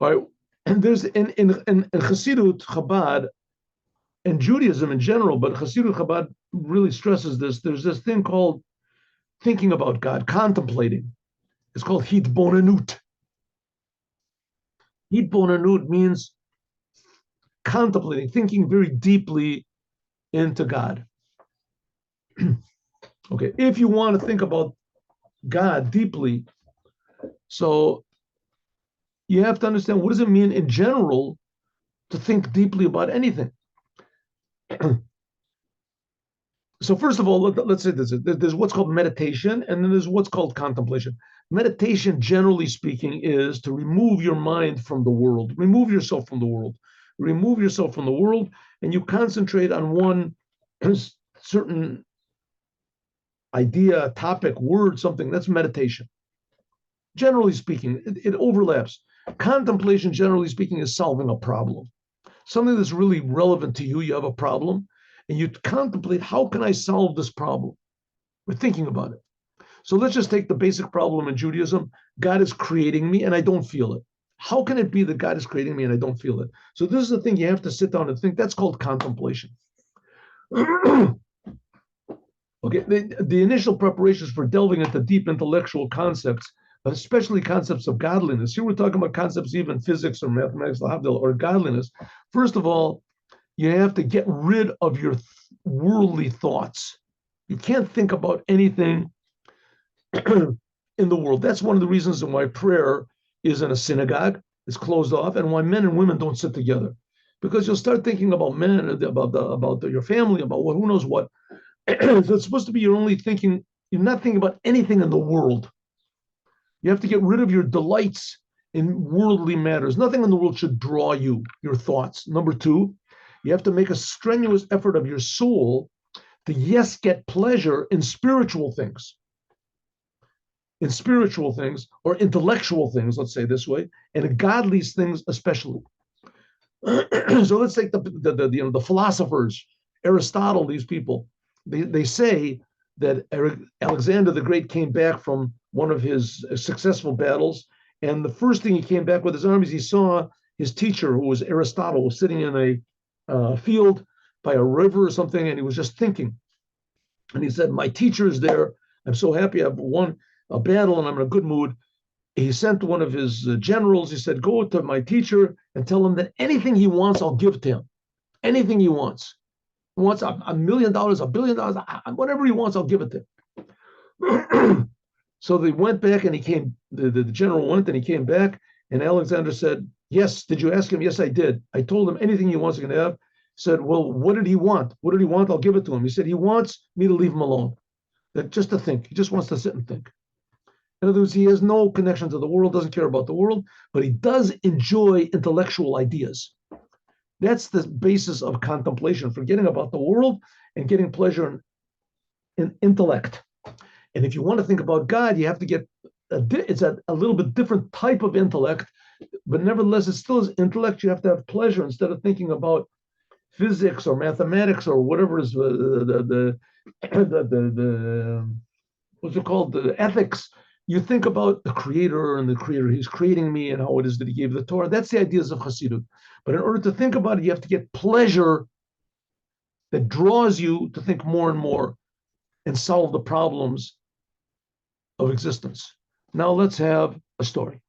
right? And there's in Chassidut, Chabad, and Judaism in general, but Chassidut Chabad really stresses this. There's this thing called thinking about God, contemplating. It's called Hitbonenut. Hitbonenut means contemplating, thinking very deeply into God. Okay, if you want to think about God deeply, so you have to understand what does it mean in general to think deeply about anything. So first of all, let's say this: there's what's called meditation, and then there's what's called contemplation. Meditation, generally speaking, is to remove your mind from the world, remove yourself from the world, and you concentrate on one certain idea, topic, word, something. That's meditation. Generally speaking, it overlaps. Contemplation, generally speaking, is solving a problem, something that's really relevant to you. You have a problem, and you contemplate, how can I solve this problem? We're thinking about it. So let's just take the basic problem in Judaism. God is creating me and I don't feel it. How can it be that God is creating me and I don't feel it? So this is the thing you have to sit down and think. That's called contemplation. Okay, the initial preparations for delving into deep intellectual concepts, especially concepts of godliness. Here we're talking about concepts, even physics or mathematics, or godliness. First of all, you have to get rid of your worldly thoughts. You can't think about anything in the world. That's one of the reasons why prayer is in a synagogue, it's closed off, and why men and women don't sit together. Because you'll start thinking about men, about your family, about who knows what. So it's supposed to be you're not thinking about anything in the world. You have to get rid of your delights in worldly matters. Nothing in the world should draw you, your thoughts. Number two, you have to make a strenuous effort of your soul to, yes, get pleasure in spiritual things. In spiritual things or intellectual things, let's say this way, and in godly things especially. So let's take the philosophers, Aristotle, these people. They say that Alexander the Great came back from one of his successful battles, and the first thing he came back with his armies, he saw his teacher, who was Aristotle, was sitting in a field by a river or something, and he was just thinking. And he said, my teacher is there. I'm so happy I've won a battle and I'm in a good mood. He sent one of his generals. He said, go to my teacher and tell him that anything he wants, I'll give to him. Anything he wants. He wants $1 million, $1 billion, whatever he wants, I'll give it to him. So they went back and the general went and he came back, and Alexander said, yes, did you ask him? Yes, I did. I told him anything he wants, he's going to have. He said, well, what did he want? What did he want? I'll give it to him. He said, he wants me to leave him alone. Just to think. He just wants to sit and think. In other words, he has no connection to the world, doesn't care about the world, but he does enjoy intellectual ideas. That's the basis of contemplation, forgetting about the world and getting pleasure in intellect. And if you want to think about God, you have to get, it's a little bit different type of intellect, but nevertheless, it still is intellect. You have to have pleasure instead of thinking about physics or mathematics or whatever is what's it called, the ethics. You think about the creator and the creator, he's creating me and how it is that he gave the Torah. That's the ideas of Chassidut. But in order to think about it, you have to get pleasure that draws you to think more and more and solve the problems of existence. Now let's have a story.